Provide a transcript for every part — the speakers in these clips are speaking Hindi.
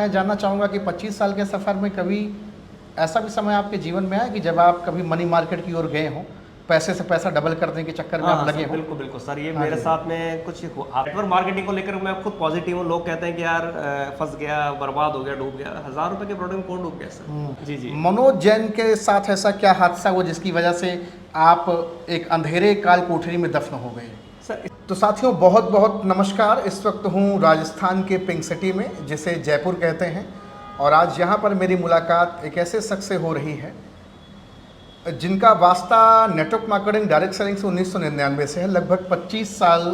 मैं जानना चाहूँगा कि 25 साल के सफ़र में कभी ऐसा भी समय आपके जीवन में आया कि जब आप कभी मनी मार्केट की ओर गए हों, पैसे से पैसा डबल करने के चक्कर में हाँ आप हाँ लगे सर, हों? बिल्कुल बिल्कुल सर, ये हाँ मेरे जी। साथ में कुछ नेटवर्क मार्केटिंग को लेकर मैं खुद पॉजिटिव हूँ। लोग कहते हैं कि यार फंस गया, बर्बाद हो गया, डूब गया। 1000 रुपए के प्रोडक्ट में कौन डूब गया सर? जी जी। मनोज जैन के साथ ऐसा क्या हादसा हुआ जिसकी वजह से आप एक अंधेरे काल कोठरी में दफन हो गए? सर तो साथियों, बहुत बहुत नमस्कार। इस वक्त हूँ राजस्थान के पिंक सिटी में, जिसे जयपुर कहते हैं, और आज यहाँ पर मेरी मुलाकात एक ऐसे शख्स से हो रही है जिनका वास्ता नेटवर्क मार्केटिंग डायरेक्ट सेलिंग से 1999 से है। लगभग 25 साल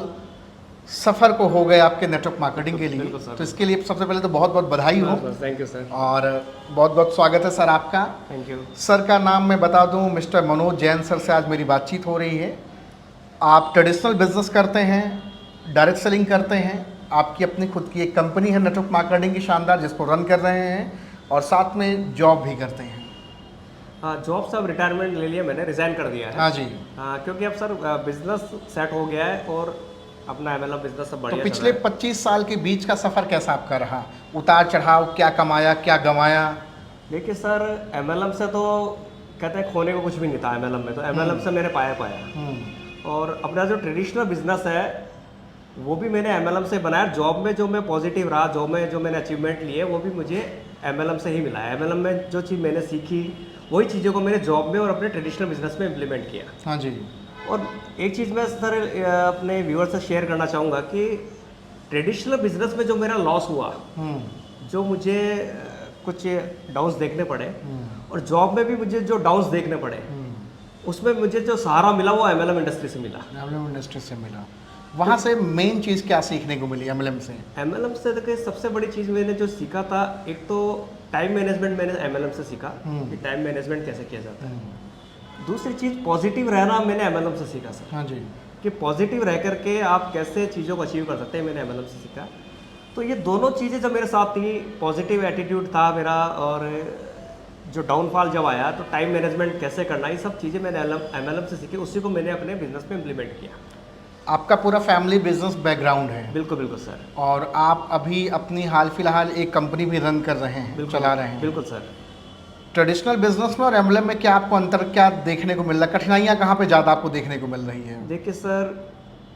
सफ़र को हो गए आपके नेटवर्क मार्केटिंग के लिए। बिल्कुल सर। तो इसके लिए सबसे पहले तो बहुत बहुत बधाई हो थैंक यू सर। और बहुत बहुत स्वागत है सर आपका। Thank you. सर का नाम मैं बता दूं, मिस्टर मनोज जैन सर से आज मेरी बातचीत हो रही है। आप ट्रेडिशनल बिजनेस करते हैं, डायरेक्ट सेलिंग करते हैं, आपकी अपनी खुद की एक कंपनी है नेटवर्क मार्केटिंग की शानदार, जिसको रन कर रहे हैं, और साथ में जॉब भी करते हैं। हाँ, जॉब से अब रिटायरमेंट ले लिया मैंने, रिजाइन कर दिया है। हाँ जी। हाँ, क्योंकि अब सर बिजनेस सेट हो गया है और अपना एमएलएम बिजनेस सब तो बढ़िया पिछले 25 साल के बीच का सफ़र कैसा आपका रहा? उतार चढ़ाव, क्या कमाया, क्या गंवाया? देखिए सर, एमएलएम से तो कहते हैं खोने को कुछ भी नहीं था एमएलएम में, तो एमएलएम से मैंने पाया। और अपना जो ट्रेडिशनल बिजनेस है वो भी मैंने एमएलएम से बनाया। जॉब में जो मैं पॉजिटिव रहा, जॉब में जो मैंने अचीवमेंट लिए, वो भी मुझे एमएलएम से ही मिला है। एमएलएम में जो चीज़ मैंने सीखी वही चीज़ों को मैंने जॉब में और अपने ट्रेडिशनल बिजनेस में इम्प्लीमेंट किया। हाँ जी। और एक चीज़ मैं सर अपने व्यूअर से शेयर करना चाहूँगा कि ट्रेडिशनल बिजनेस में जो मेरा लॉस हुआ, जो मुझे कुछ डाउन्स देखने पड़े, और जॉब में भी मुझे जो डाउन्स देखने पड़े, उसमें मुझे जो सहारा मिला वो एमएलएम इंडस्ट्री से मिला। एमएलएम इंडस्ट्री से मिला। वहाँ से मेन चीज़ क्या सीखने को मिली एमएलएम से? एमएलएम से देखिए सबसे बड़ी चीज़ मैंने जो सीखा था, एक तो टाइम मैनेजमेंट मैंने एमएलएम से सीखा कि टाइम मैनेजमेंट कैसे किया जाता है। दूसरी चीज़ पॉजिटिव रहना मैंने एमएलएम से सीखा सर। हाँ जी। कि पॉजिटिव रह करके आप कैसे चीज़ों को अचीव कर सकते हैं, मैंने एमएलएम से सीखा। तो ये दोनों चीज़ें जब मेरे साथ थी, पॉजिटिव एटीट्यूड था मेरा, और जो डाउनफॉल जब आया तो टाइम मैनेजमेंट कैसे करना, ये सब चीज़ें मैंने एमएलएम से सीखी। उसी को मैंने अपने बिजनेस में इम्प्लीमेंट किया। आपका पूरा फैमिली बिजनेस बैकग्राउंड है? बिल्कुल बिल्कुल सर। और आप अभी अपनी हाल फिलहाल एक कंपनी भी रन कर रहे हैं, चला रहे हैं। बिल्कुल सर। ट्रेडिशनल बिजनेस में और एमएलएम में क्या आपको अंतर क्या देखने को मिल रहा है? कठिनाइयाँ कहाँ पे ज़्यादा आपको देखने को मिल रही है? देखिए सर,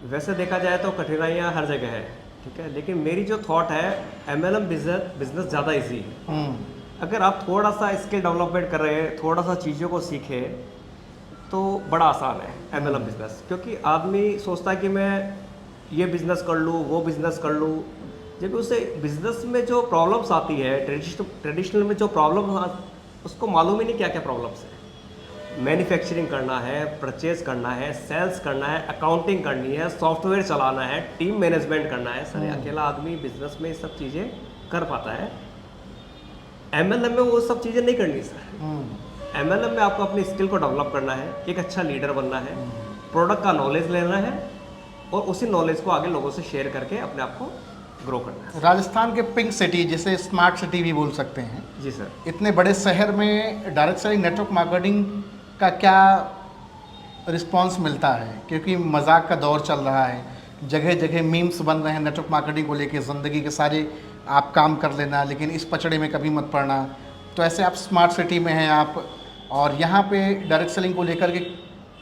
वैसे देखा जाए तो कठिनाइयाँ हर जगह है, ठीक है, लेकिन मेरी जो थॉट है, एमएलएम बिजनेस ज़्यादा ईजी है। अगर आप थोड़ा सा स्किल डेवलपमेंट कर रहे हैं, थोड़ा सा चीज़ों को सीखे, तो बड़ा आसान है एमएलएम बिजनेस। क्योंकि आदमी सोचता है कि मैं ये बिज़नेस कर लूँ, वो बिज़नेस कर लूँ, जब उसे बिज़नेस में जो प्रॉब्लम्स आती है, ट्रेडिशनल में जो प्रॉब्लम, उसको मालूम ही नहीं क्या क्या प्रॉब्लम्स है। मैन्युफैक्चरिंग करना है, परचेज करना है, सेल्स करना है, अकाउंटिंग करनी है, सॉफ्टवेयर चलाना है, टीम मैनेजमेंट करना है। सर अकेला आदमी बिजनेस में ये सब चीज़ें कर पाता है। एमएलएम में वो सब चीज़ें नहीं करनी सर। एमएलएम में आपको अपनी स्किल को डेवलप करना है, एक अच्छा लीडर बनना है, प्रोडक्ट का नॉलेज लेना है, और उसी नॉलेज को आगे लोगों से शेयर करके अपने आप को ग्रो करना है। राजस्थान के पिंक सिटी, जिसे स्मार्ट सिटी भी बोल सकते हैं, जी सर, इतने बड़े शहर में डायरेक्ट सेलिंग नेटवर्क मार्केटिंग का क्या रिस्पांस मिलता है? क्योंकि मजाक का दौर चल रहा है, जगह जगह मीम्स बन रहे हैं नेटवर्क मार्केटिंग को लेके, ज़िंदगी के सारे आप काम कर लेना लेकिन इस पचड़े में कभी मत पड़ना। तो ऐसे आप स्मार्ट सिटी में हैं आप, और यहाँ पे डायरेक्ट सेलिंग को लेकर के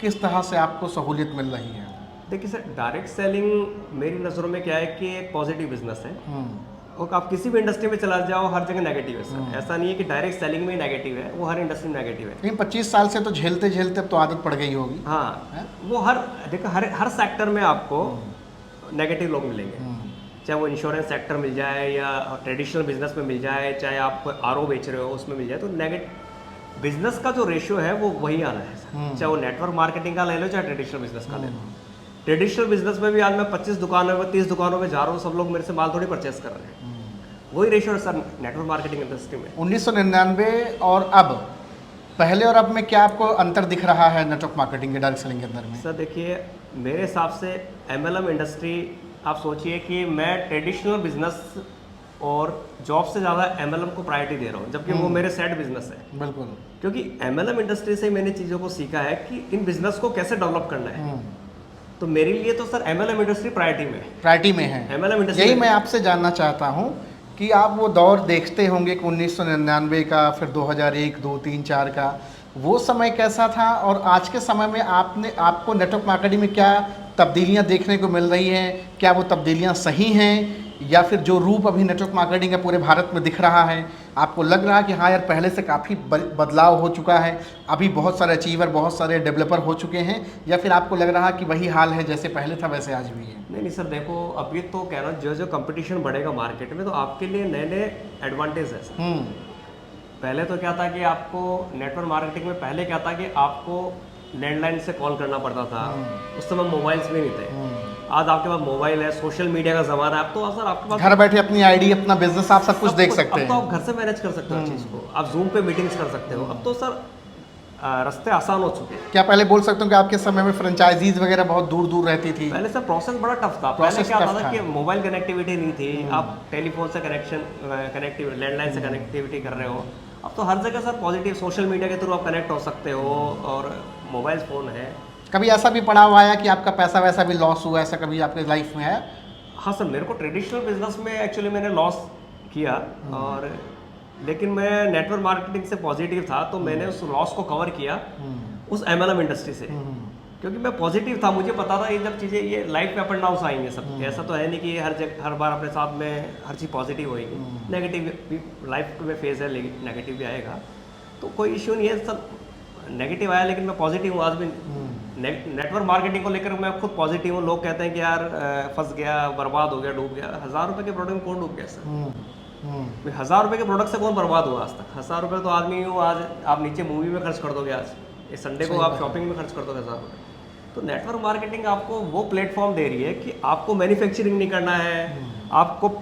किस तरह से आपको सहूलियत मिल रही है? देखिए सर, डायरेक्ट सेलिंग मेरी नज़रों में क्या है कि एक पॉजिटिव बिजनेस है। और आप किसी भी इंडस्ट्री में चला जाओ, हर जगह नेगेटिव है सर। ऐसा नहीं है कि डायरेक्ट सेलिंग में नेगेटिव है, वो हर इंडस्ट्री में नेगेटिव है। लेकिन 25 साल से तो झेलते झेलते अब तो आदत पड़ गई होगी। हाँ, वो देखो हर सेक्टर में आपको नेगेटिव लोग मिलेंगे, चाहे वो इंश्योरेंस सेक्टर मिल जाए या ट्रेडिशनल बिजनेस में मिल जाए, चाहे आप आरओ बेच रहे हो उसमें मिल जाए। तो नेगेटिव बिजनेस का जो रेशियो है वो वही आना है सर। चाहे वो नेटवर्क मार्केटिंग का ले लो, चाहे ट्रेडिशनल बिजनेस का ले लो। ट्रेडिशनल बिजनेस में भी आज मैं 25 दुकानों में, 30 दुकानों में जा रहा हूँ, सब लोग मेरे से माल थोड़ी परचेस कर रहे हैं। वही रेशियो है सर नेटवर्क मार्केटिंग इंडस्ट्री में। 1999 और अब, पहले और अब में क्या आपको अंतर दिख रहा है नेटवर्क मार्केटिंग के डायरेक्ट सेलिंग के अंदर में? सर देखिए, मेरे हिसाब से एमएलएम इंडस्ट्री, आप सोचिए कि मैं ट्रेडिशनल बिजनेस और जॉब से ज़्यादा एमएलएम को प्रायोरिटी दे रहा हूँ, जबकि वो मेरे साइड बिजनेस है। बिल्कुल। क्योंकि एमएलएम इंडस्ट्री से मैंने चीज़ों को सीखा है कि इन बिजनेस को कैसे डेवलप करना है। तो मेरे लिए तो सर एमएलएम इंडस्ट्री प्रायोरिटी में है। एमएलएम इंडस्ट्री यही मैं आपसे जानना चाहता हूँ कि आप वो दौर देखते होंगे कि 1999 का, फिर 2001, 2, 3, 4 का, वो समय कैसा था और आज के समय में आपको नेटवर्क मार्केटिंग में क्या तब्दीलियां देखने को मिल रही हैं? क्या वो तब्दीलियां सही हैं या फिर जो रूप अभी नेटवर्क मार्केटिंग का पूरे भारत में दिख रहा है, आपको लग रहा है कि हाँ यार पहले से काफ़ी बदलाव हो चुका है, अभी बहुत सारे अचीवर, बहुत सारे डेवलपर हो चुके हैं, या फिर आपको लग रहा है कि वही हाल है जैसे पहले था वैसे आज भी है? नहीं सर, देखो अभी तो कह रहा हूँ जो जो कंपटीशन बढ़ेगा मार्केट में तो आपके लिए नए नए एडवांटेज है सर। पहले तो क्या था कि आपको नेटवर्क मार्केटिंग में पहले क्या था कि आपको लैंडलाइन से कॉल करना पड़ता था, उस समय मोबाइल्स भी नहीं थे। आज आपके पास मोबाइल है, सोशल मीडिया का ज़माना है, अब तो सर आपके पास घर बैठे अपनी आईडी, अपना बिजनेस, आप सब कुछ देख सकते अब तो हैं। आप घर से मैनेज कर सकते हो हर चीज़ को, आप जूम पे मीटिंग्स कर सकते हो। अब तो सर रास्ते आसान हो चुके हैं। क्या पहले बोल सकते हो कि आपके समय में फ्रेंचाइजीज वगैरह बहुत दूर दूर रहती थी? पहले सर प्रोसेस बड़ा टफ था। पहले प्रोसेस क्या टफ होता था था। कि मोबाइल कनेक्टिविटी नहीं थी, आप टेलीफोन से कनेक्टिविटी लैंडलाइन से कनेक्टिविटी कर रहे हो। अब तो हर जगह सर पॉजिटिव सोशल मीडिया के थ्रू आप कनेक्ट हो सकते हो और मोबाइल फ़ोन है। कभी ऐसा भी पड़ा हुआ है कि आपका पैसा वैसा भी लॉस हुआ, ऐसा कभी आपके लाइफ में है? हाँ सर, मेरे को ट्रेडिशनल बिजनेस में एक्चुअली मैंने लॉस किया, और लेकिन मैं नेटवर्क मार्केटिंग से पॉजिटिव था तो मैंने उस लॉस को कवर किया उस MLM इंडस्ट्री से, क्योंकि मैं पॉजिटिव था। मुझे पता था ये जब चीज़ें ये लाइफ में अप एंड डाउन आएंगे सब, ऐसा तो है नहीं कि हर बार अपने साथ में हर चीज़ पॉजिटिव होएगी। नेगेटिव भी लाइफ में फेज है, लेकिन नेगेटिव भी आएगा, तो कोई इश्यू नहीं है। सब नेगेटिव आया लेकिन मैं पॉजिटिव हूँ आज भी। नेटवर्क मार्केटिंग को लेकर मैं खुद पॉजिटिव हूँ। लोग कहते हैं कि यार फंस गया, बर्बाद हो गया, डूब गया। 1000 रुपये के प्रोडक्ट में कौन डूब गया सर? 1000 रुपये के प्रोडक्ट से कौन बर्बाद हुआ आज तक? 1000 रुपये तो आदमी हूँ, आज आप नीचे मूवी में खर्च कर दोगे, आज इस संडे को आप शॉपिंग में खर्च कर दोगे 1000 रुपये। तो नेटवर्क मार्केटिंग आपको वो प्लेटफॉर्म दे रही है कि आपको मैन्युफैक्चरिंग नहीं करना है, आपको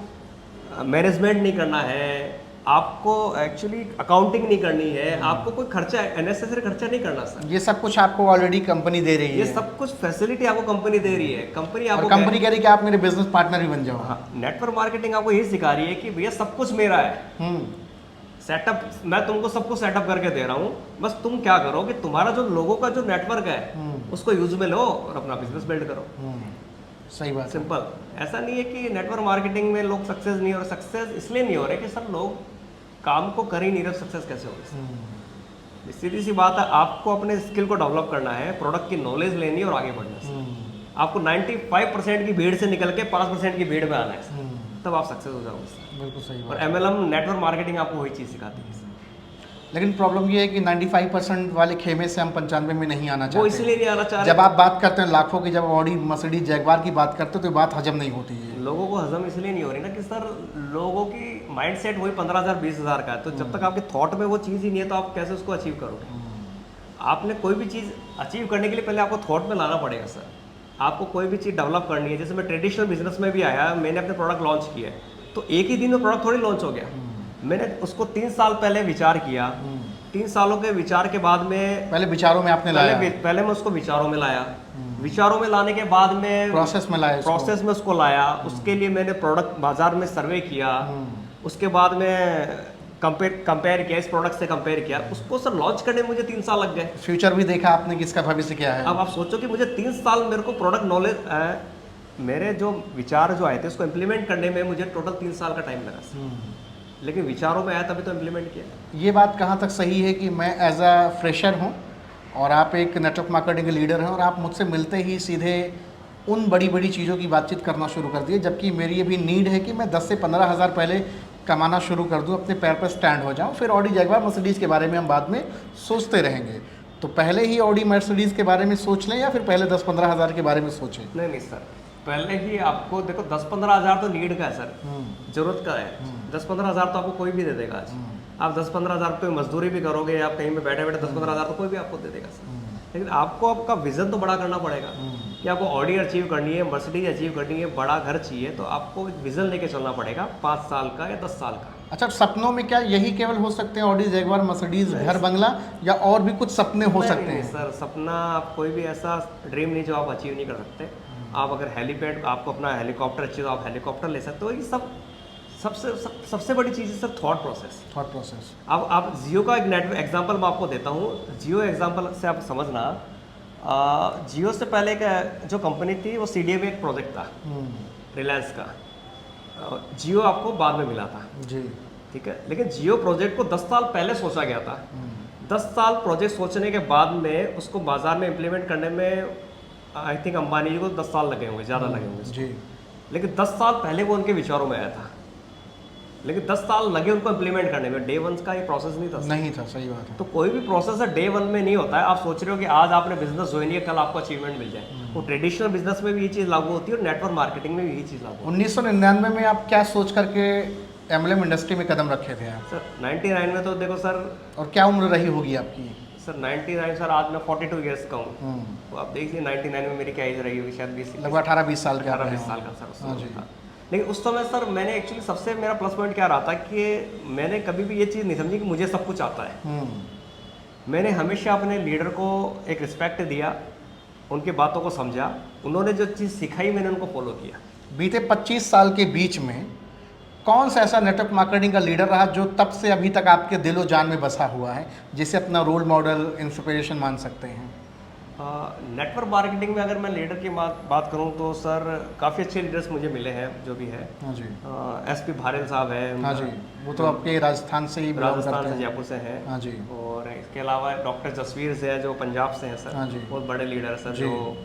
मैनेजमेंट नहीं करना है, आपको एक्चुअली अकाउंटिंग नहीं करनी है, आपको कोई खर्चा अननेसेसरी खर्चा नहीं करना सर। ये सब कुछ आपको ऑलरेडी कंपनी दे रही है? ये सब कुछ फैसिलिटी आपको कंपनी दे रही है। कंपनी आपको कंपनी कह रही है कि आप मेरे बिजनेस पार्टनर ही बन जाओ। हाँ, नेटवर्क मार्केटिंग आपको ये सिखा रही है कि भैया सब कुछ मेरा है, सेटअप मैं तुमको सब कुछ सेटअप करके दे रहा हूँ, बस तुम क्या करो कि तुम्हारा जो लोगों का जो नेटवर्क है उसको यूज में लो और अपना बिजनेस बिल्ड करो। सही बात। सिंपल। ऐसा नहीं है कि नेटवर्क मार्केटिंग में लोग सक्सेस नहीं हो रहे। सक्सेस इसलिए नहीं हो रहे कि सर लोग काम को कर ही नहीं रहे, सक्सेस कैसे होगी? सीधी सी बात है, आपको अपने स्किल को डेवलप करना है, प्रोडक्ट की नॉलेज लेनी है और आगे बढ़ना है। आपको 95% की भीड़ से निकल के 5% की भीड़ में आना है, तब आप सक्सेस हो जाओगे। बिल्कुल सही बात। और MLM नेटवर्क मार्केटिंग आपको वही चीज़ सिखाती है। लेकिन प्रॉब्लम ये है कि 95% वाले खेमे से हम 95 में नहीं आना चाहते। वो इसलिए नहीं आना चाह रहे। जब आप बात करते हैं लाखों की, जब ऑडी, मर्सिडीज, जैगवार की बात करते हो तो बात हजम नहीं होती है। लोगों को हजम इसलिए नहीं हो रही ना कि सर लोगों की माइंडसेट वही 15,000 20,000 का है। तो जब तक आपके थॉट में वो चीज़ ही नहीं है तो आप कैसे उसको अचीव करोगे? आपने कोई भी चीज़ अचीव करने के लिए पहले आपको थॉट में लाना पड़ेगा सर। आपको कोई भी चीज़ डेवलप करनी है, जैसे मैं ट्रेडिशनल बिजनेस में भी आया, मैंने अपने प्रोडक्ट लॉन्च किया तो एक ही दिन में प्रोडक्ट थोड़ी लॉन्च हो गया। मैंने उसको 3 साल पहले विचार किया, 3 सालों के विचार के बाद में पहले विचारों में आपने लाया, पहले मैं उसको विचारों में लाया, विचारों में लाने के बाद में प्रोसेस में लाया, प्रोसेस में उसको लाया। उसके लिए मैंने प्रोडक्ट बाजार में सर्वे किया, उसके बाद में कंपेयर किया, इस प्रोडक्ट से कंपेयर किया, उसको सर लॉन्च करने में मुझे 3 साल लग गए। फ्यूचर भी देखा आपने कि इसका भविष्य क्या है। अब आप सोचो कि मुझे 3 साल मेरे को प्रोडक्ट नॉलेज, मेरे जो विचार जो आए थे उसको इम्प्लीमेंट करने में मुझे टोटल 3 साल का टाइम लगा। लेकिन विचारों में आया तभी तो इम्प्लीमेंट किया। ये बात कहाँ तक सही है कि मैं एज अ फ्रेशर हूँ और आप एक नेटवर्क मार्केटिंग के लीडर हैं और आप मुझसे मिलते ही सीधे उन बड़ी बड़ी चीज़ों की बातचीत करना शुरू कर दिए, जबकि मेरी ये भी नीड है कि मैं 10 से 15 हज़ार पहले कमाना शुरू कर दूं, अपने पैर पर स्टैंड हो जाऊं, फिर ऑडी, जैगवार, मर्सिडीज़ के बारे में हम बाद में सोचते रहेंगे। तो पहले ही ऑडी, मर्सिडीज़ के बारे में सोच लें या फिर पहले 10-15 हज़ार के बारे में सोचें? नहीं सर, पहले ही आपको देखो 10-15 हज़ार तो नीड का है सर, जरूरत का है। 10-15 हज़ार तो आपको कोई भी दे देगा। आज आप 10-15 हज़ार रुपये मजदूरी भी करोगे, आप कहीं पे बैठे बैठे 10-15 हज़ार तो कोई भी आपको दे देगा सर। लेकिन आपको आपका विजन तो बड़ा करना पड़ेगा कि आपको ऑडी अचीव करनी है, मर्सिडीज अचीव करनी है, बड़ा घर चाहिए, तो आपको एक विजन लेके चलना पड़ेगा 5 साल का या 10 साल का। अच्छा, सपनों में क्या यही केवल हो सकते हैं, ऑडी, जैगवार, मर्सिडीज, घर बंगला, या और भी कुछ सपने हो सकते हैं? सर सपना आप कोई भी ऐसा ड्रीम नहीं जो आप अचीव नहीं कर सकते। आप अगर हेलीपैड, आपको अपना हेलीकॉप्टर चाहिए तो आप हेलीकॉप्टर ले सकते हो। ये सब सबसे बड़ी चीज़ है सर थॉट प्रोसेस। अब आप जियो का एक नेटवर्क एग्जांपल मैं आपको देता हूँ। जियो एग्जांपल से आप समझना, जियो से पहले का जो कंपनी थी वो CDA में एक प्रोजेक्ट था रिलायंस का। जियो आपको बाद में मिला था, जी। ठीक है, लेकिन जियो प्रोजेक्ट को 10 साल पहले सोचा गया था। 10 साल प्रोजेक्ट सोचने के बाद में उसको बाजार में इम्प्लीमेंट करने में आई थिंक अंबानी जी को 10 साल लगे होंगे, ज़्यादा लगे होंगे। जी। लेकिन 10 साल पहले वो उनके विचारों में आया था, लेकिन 10 साल लगे उनको इम्प्लीमेंट करने में। डे वन का ये प्रोसेस नहीं था। नहीं था, सही बात है। तो कोई भी प्रोसेस है डे वन में नहीं होता है। आप सोच रहे हो कि आज आपने बिजनेस ज्वाइन किया, कल आपको अचीवमेंट मिल जाए। वो ट्रेडिशनल बिजनेस में भी ये चीज़ लागू होती है और नेटवर्क मार्केटिंग में भी यही चीज़ लागू होती 1999 में आप क्या सोच करके MLM इंडस्ट्री में कदम रखे थे आप? है। सर 99 में तो देखो सर, और क्या उम्र रही होगी आपकी? सर 99 सर आज मैं 42 ईयर्स का हूँ। तो आप देखिए 99 में मेरी क्या एज रही होगी, शायद 20 लगभग 18-20 साल के आप 18-20 रहे साल हों। का सर उस हाँ समय जी। था। लेकिन उस समय सर मैंने एक्चुअली सबसे मेरा प्लस पॉइंट क्या रहा था कि मैंने कभी भी ये चीज़ नहीं समझी कि मुझे सब कुछ आता है। मैंने हमेशा अपने लीडर को एक रिस्पेक्ट दिया, उनकी बातों को समझा, उन्होंने जो चीज़ सिखाई मैंने उनको फॉलो किया। बीते 25 साल के बीच में कौन सा ऐसा नेटवर्क मार्केटिंग का लीडर रहा जो तब से अभी तक आपके दिलो जान में बसा हुआ है, जिसे अपना रोल मॉडल, इंस्पिरेशन मान सकते हैं? नेटवर्क मार्केटिंग में अगर मैं लीडर की बात करूं तो सर काफ़ी अच्छे लीडर्स मुझे मिले हैं, जो भी है। हाँ जी। SP भारेल साहब हैं। हाँ जी, वो तो आपके राजस्थान से ही बिलोंग राजस्थान करते से, हैं। जयपुर से हैं। हाँ जी। और इसके अलावा डॉक्टर जसवीर से है जो पंजाब से हैं सर। हाँ जी। बहुत बड़े लीडर है सर, जी। जो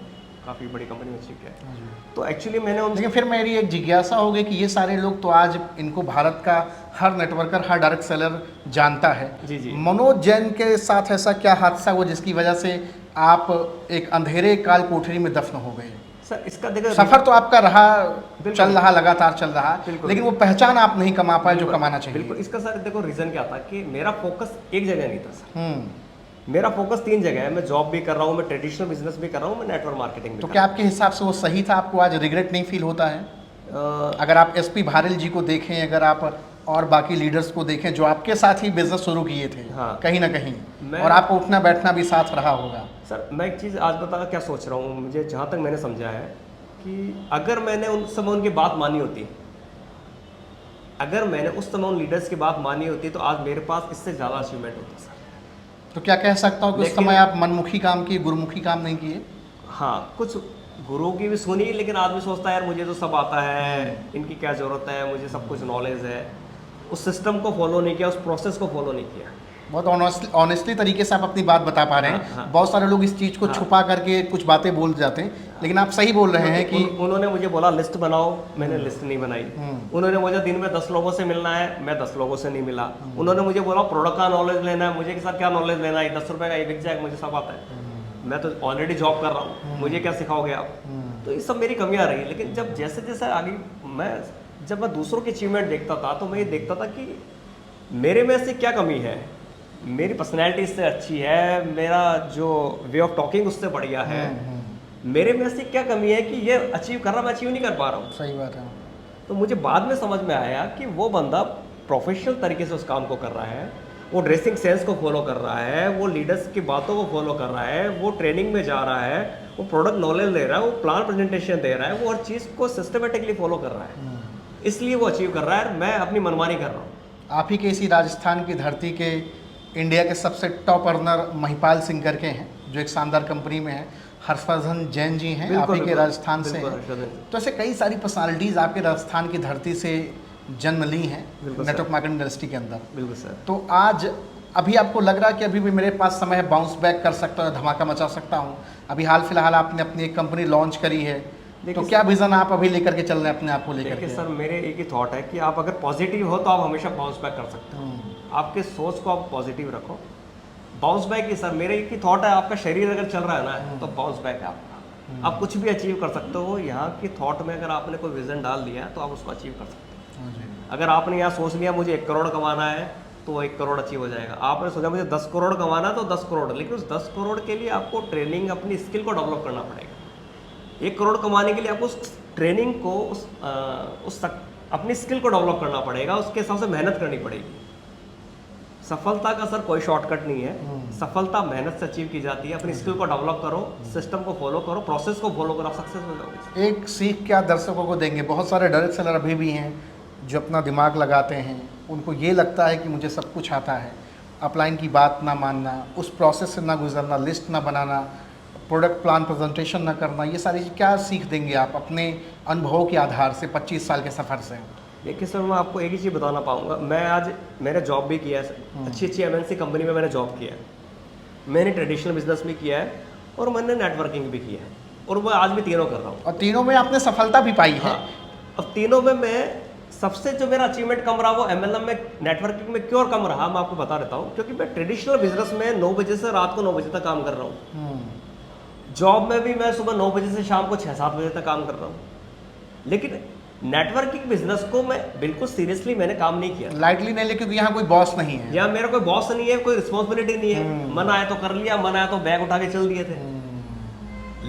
काफ़ी बड़ी कंपनी में सीख गए। हाँ जी। तो एक्चुअली मैंने उन लेकिन फिर मेरी एक जिज्ञासा हो गई कि ये सारे लोग तो आज इनको भारत का हर नेटवर्कर, हर डायरेक्ट सेलर जानता है। जी जी। मनोज जैन के साथ ऐसा क्या हादसा हुआ जिसकी वजह से आप एक अंधेरे काल कोठरी में दफन हो गए? सर इसका देखो, सफर तो आपका रहा, बिल्कुल। चल रहा, लगातार चल रहा, बिल्कुल। लेकिन वो पहचान आप नहीं कमा पाए जो कमाना चाहिए। बिल्कुल। इसका सर देखो रीज़न क्या था कि मेरा फोकस एक जगह नहीं था सर। मेरा फोकस 3 जगह है। मैं जॉब भी कर रहा हूँ, मैं ट्रेडिशनल बिजनेस भी कर रहा हूँ, मैं नेटवर्क मार्केटिंग भी तो कर क्या आपके हिसाब से वो सही था? आपको आज रिग्रेट नहीं फील होता है? रहा हूँ। अगर आप SP भारेल जी को देखें, अगर आप और बाकी लीडर्स को देखें जो आपके साथ ही बिजनेस शुरू किए थे, हाँ। कहीं ना कहीं, मैं- और आपको उठना बैठना भी साथ रहा होगा। सर मैं एक चीज़ आज बता क्या सोच रहा हूँ, मुझे जहाँ तक मैंने समझा है कि अगर मैंने उस समय उनकी बात मानी होती, अगर मैंने उस समय उन लीडर्स की बात मानी होती तो आज मेरे पास इससे ज़्यादा अचीवमेंट होता सर। तो क्या कह सकता हूँ कि उस लेकिन- समय आप मनमुखी काम किए, गुरुमुखी काम नहीं किए? हाँ, कुछ गुरु की भी सुनी, लेकिन आदमी सोचता है यार मुझे तो सब आता है, इनकी क्या ज़रूरत है, मुझे सब कुछ नॉलेज है। उस सिस्टम को फॉलो नहीं किया, उस प्रोसेस को फॉलो नहीं किया। बहुत ऑनेस्टली तरीके से आप अपनी बात बता पा रहे हैं। हाँ, हाँ। बहुत सारे लोग इस चीज़ को छुपा करके कुछ बातें बोल जाते हैं, लेकिन आप सही बोल रहे हैं कि उन्होंने मुझे बोला लिस्ट बनाओ, मैंने लिस्ट नहीं बनाई। उन्होंने मुझे दिन में 10 लोगों से मिलना है, मैं 10 लोगों से नहीं मिला। उन्होंने मुझे बोला प्रोडक्ट का नॉलेज लेना है, मुझे के साथ क्या नॉलेज लेना है, 10 रुपए का ये बिक जाएगा, मुझे सब आता है। मैं तो ऑलरेडी जॉब कर रहा हूँ, मुझे क्या सिखाओगे आप? तो ये सब मेरी कमियां रही। लेकिन जब जैसे जैसे आगे जब मैं दूसरों के अचीवमेंट देखता था तो मैं ये देखता था कि मेरे में से क्या कमी है। मेरी पर्सनैलिटी इससे अच्छी है, मेरा जो वे ऑफ टॉकिंग उससे बढ़िया है, मेरे में से क्या कमी है कि ये अचीव कर रहा, मैं अचीव नहीं कर पा रहा हूँ। सही बात है। तो मुझे बाद में समझ में आया कि वो बंदा प्रोफेशनल तरीके से उस काम को कर रहा है, वो ड्रेसिंग सेंस को फॉलो कर रहा है, वो लीडर्स की बातों को फॉलो कर रहा है, वो ट्रेनिंग में जा रहा है, वो प्रोडक्ट नॉलेज दे रहा है, वो प्लान प्रेजेंटेशन दे रहा है, वो हर चीज़ को सिस्टमेटिकली फॉलो कर रहा है, इसलिए वो अचीव कर रहा है। मैं अपनी मनमानी कर रहा हूँ। आप ही के इसी राजस्थान की धरती के इंडिया के सबसे टॉप अर्नर महिपाल सिंह करके हैं, जो एक शानदार कंपनी में है। हर्षवर्धन जैन जी हैं, आप ही के राजस्थान से हैं। तो ऐसे कई सारी पर्सनालिटीज़ आपके राजस्थान की धरती से जन्म ली हैं नेटवर्क मार्केटिंग इंडस्ट्री के अंदर। बिल्कुल सर। तो आज अभी आपको लग रहा है कि अभी भी मेरे पास समय है, बाउंस बैक कर सकता हूँ, धमाका मचा सकता हूँ? अभी हाल फिलहाल आपने अपनी एक कंपनी लॉन्च करी है, तो क्या विजन आप अभी लेकर के चल रहे हैं अपने आप को लेकर देखिए के? सर, मेरे एक ही थॉट है कि आप अगर पॉजिटिव हो तो आप हमेशा बाउंस बैक कर सकते हो। आपके सोच को आप पॉजिटिव रखो, बाउंस बैक ही सर मेरे एक ही थॉट है। आपका शरीर अगर चल रहा है ना तो बाउंस बैक है आपका, आप कुछ भी अचीव कर सकते हो। यहाँ की थॉट में अगर आपने कोई विजन डाल दिया तो आप उसको अचीव कर सकते हो। अगर आपने यहाँ सोच लिया मुझे 1 करोड़ कमाना है तो 1 करोड़ अचीव हो जाएगा। आपने सोचा मुझे 10 करोड़ कमाना है तो 10 करोड़, लेकिन उस 10 करोड़ के लिए आपको ट्रेनिंग, अपनी स्किल को डेवलप करना पड़ेगा। 1 करोड़ कमाने के लिए आपको उस ट्रेनिंग को अपनी स्किल को डेवलप करना पड़ेगा, उसके हिसाब से मेहनत करनी पड़ेगी। सफलता का सर कोई शॉर्टकट नहीं है, सफलता मेहनत से अचीव की जाती है। अपनी स्किल को डेवलप करो, सिस्टम को फॉलो करो, प्रोसेस को फॉलो करो, आप सक्सेस हो जाओगे। एक सीख क्या दर्शकों को देंगे? बहुत सारे डायरेक्ट सेलर अभी भी हैं जो अपना दिमाग लगाते हैं, उनको ये लगता है कि मुझे सब कुछ आता है। अपलाइन की बात ना मानना, उस प्रोसेस से ना गुजरना, लिस्ट ना बनाना, प्रोडक्ट प्लान प्रेजेंटेशन ना करना, ये सारी क्या सीख देंगे आप अपने अनुभवों के आधार से 25 साल के सफ़र से? देखिए सर, मैं आपको एक ही चीज़ बताना पाऊंगा। मैं आज मैंने जॉब भी किया है, अच्छी अच्छी MNC कंपनी में मैंने जॉब किया है, मैंने ट्रेडिशनल बिजनेस भी किया है और मैंने नेटवर्किंग भी किया है, और मैं आज भी तीनों कर रहा हूँ। और तीनों में आपने सफलता भी पाई है। हाँ, अब तीनों में मैं सबसे जो मेरा अचीवमेंट कम रहा वो MLM में, नेटवर्किंग में क्यों कम रहा मैं आपको बता देता हूँ। क्योंकि मैं ट्रेडिशनल बिजनेस में 9 बजे से रात को 9 बजे तक काम कर रहा हूँ, जॉब में भी मैं सुबह 9 बजे से शाम को 6-7 बजे तक काम कर रहा हूँ, लेकिन नेटवर्किंग बिजनेस को मैं बिल्कुल सीरियसली मैंने काम नहीं किया। लाइटली नहीं ले, क्योंकि यहाँ कोई बॉस नहीं है। यहाँ मेरा कोई बॉस नहीं है, कोई रिस्पॉन्सिबिलिटी नहीं है, मन आया तो कर लिया, मन आया तो बैग उठा के चल दिए थे।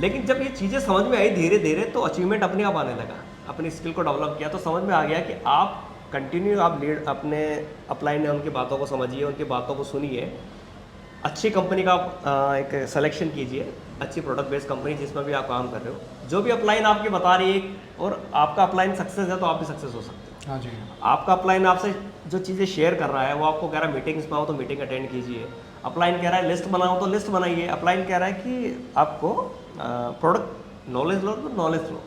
लेकिन जब ये चीज़ें समझ में आई धीरे धीरे, तो अचीवमेंट अपने आप आने लगा। अपनी स्किल को डेवलप किया तो समझ में आ गया कि आप कंटिन्यू आप लीड अपने अपलाइन है, उनकी बातों को समझिए, उनकी बातों को सुनिए, अच्छी कंपनी का आप एक सिलेक्शन कीजिए, अच्छी प्रोडक्ट बेस्ड कंपनी जिसमें भी आप काम कर रहे हो, जो भी अपलाइन आपकी बता रही है, और आपका अपलाइन सक्सेस है तो आप भी सक्सेस हो सकते हो। हाँ जी। आपका अपलाइन आपसे जो चीज़ें शेयर कर रहा है, वो आपको कह रहा है मीटिंग्स में आओ तो मीटिंग अटेंड कीजिए, अपलाइन कह रहा है लिस्ट बनाओ तो लिस्ट बनाइए, अपलाइन कह रहा है कि आपको प्रोडक्ट नॉलेज लो तो नॉलेज लो।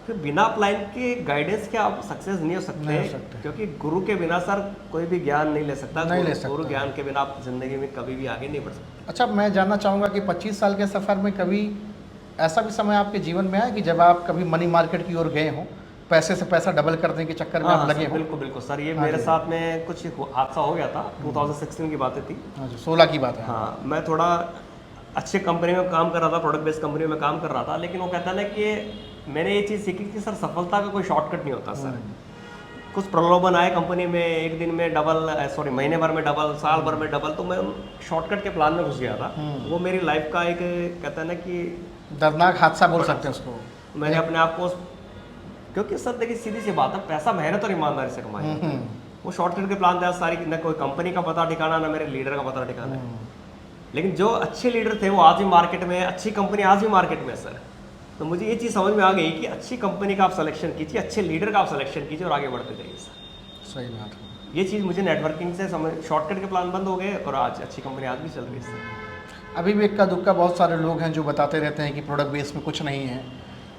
फिर बिना अपलाइन के गाइडेंस के आप सक्सेस नहीं हो सकते, नहीं हो सकते। क्योंकि गुरु के बिना सर कोई भी ज्ञान नहीं ले सकता, नहीं ले सकता। गुरु ज्ञान के बिना आप जिंदगी में कभी भी आगे नहीं बढ़ सकते। अच्छा, मैं जानना चाहूँगा कि 25 साल के सफ़र में कभी ऐसा भी समय आपके जीवन में आया कि जब आप कभी मनी मार्केट की ओर गए हों, पैसे से पैसा डबल करने के चक्कर में आप लगे हों? बिल्कुल बिल्कुल सर, ये हाँ मेरे जी। साथ में कुछ हादसा हो गया था, 2016 की बातें थी। हाँ जी, 16 की बात है। हाँ, मैं थोड़ा अच्छे कंपनी में काम कर रहा था, प्रोडक्ट बेस्ड कंपनी में काम कर रहा था, लेकिन वो कहता है ना कि मैंने ये चीज़ सीखी कि सर सफलता का कोई शॉर्टकट नहीं होता सर। कुछ प्रलोभन आए कंपनी में, एक दिन में डबल, सॉरी महीने भर में डबल, साल भर में डबल, तो मैं उन शॉर्टकट के प्लान में घुस गया था। वो मेरी लाइफ का एक कहता है ना कि दर्दनाक हादसा बोल सकते हैं उसको। मैंने अपने आप को, क्योंकि सर देखिए सीधी सी बात है, पैसा मेहनत और ईमानदारी से कमाया जाता है। वो शॉर्टकट के प्लान था सारी, न कोई कंपनी का पता ठिकाना, ना मेरे लीडर का पता ठिकाना है। लेकिन जो अच्छे लीडर थे वो आज भी मार्केट में है, अच्छी कंपनी आज भी मार्केट में है सर। तो मुझे ये चीज़ समझ में आ गई कि अच्छी कंपनी का आप सिलेक्शन कीजिए, अच्छे लीडर का आप सिलेक्शन कीजिए और आगे बढ़ते जाइए सर। सही बात है। ये चीज़ मुझे नेटवर्किंग से समझ, शॉर्टकट के प्लान बंद हो गए और आज अच्छी कंपनी आज भी चल रही है सर। अभी भी इक्का दुक्का बहुत सारे लोग हैं जो बताते रहते हैं कि प्रोडक्ट बेस में कुछ नहीं है,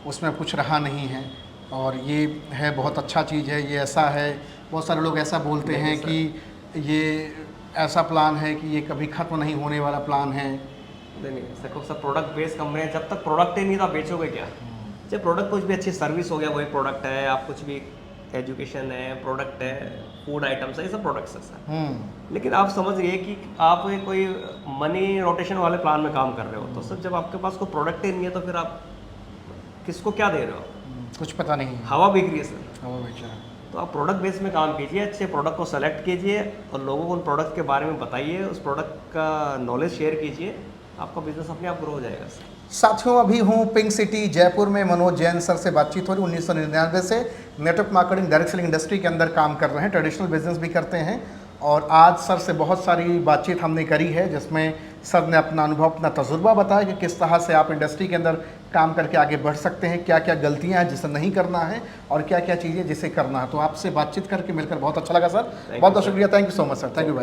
उसमें कुछ रहा नहीं है, और ये है बहुत अच्छा चीज़ है, ये ऐसा है। बहुत सारे लोग ऐसा बोलते हैं कि ये ऐसा प्लान है कि ये कभी ख़त्म नहीं होने वाला प्लान है। नहीं सर, सब प्रोडक्ट बेस्ड कंपनी है, जब तक प्रोडक्ट ही नहीं तो आप बेचोगे क्या? जब प्रोडक्ट कुछ भी अच्छी सर्विस हो गया वही प्रोडक्ट है, आप कुछ भी एजुकेशन है, प्रोडक्ट है, फूड आइटम्स है, ये सब प्रोडक्ट्स है सर। लेकिन आप समझिए कि आप कोई मनी रोटेशन वाले प्लान में काम कर रहे हो, तो सर जब आपके पास कोई प्रोडक्ट ही नहीं है तो फिर आप किसको क्या दे रहे हो? कुछ पता नहीं है। हवा बिक रही है सर। हवा बेच रहा है। तो आप प्रोडक्ट बेस में काम कीजिए, अच्छे प्रोडक्ट को सेलेक्ट कीजिए और लोगों को उन प्रोडक्ट के बारे में बताइए, उस प्रोडक्ट का नॉलेज शेयर कीजिए, आपका बिजनेस अपने आप ग्रो हो जाएगा सर। साथियों, अभी हूँ पिंक सिटी जयपुर में। मनोज जैन सर से बातचीत हो रही। 1999 से network marketing direct selling industry के अंदर काम कर रहे हैं, ट्रेडिशनल बिजनेस भी करते हैं। और आज सर से बहुत सारी बातचीत हमने करी है, जिसमें सर ने अपना अनुभव, अपना तजुर्बा बताया कि किस तरह से आप इंडस्ट्री के अंदर काम करके आगे बढ़ सकते हैं, क्या क्या गलतियां हैं जिसे नहीं करना है और क्या क्या चीज़ें जिसे करना है। तो आपसे बातचीत करके मिलकर बहुत अच्छा लगा सर। बहुत बहुत शुक्रिया। Thank you so much sir. Thank you.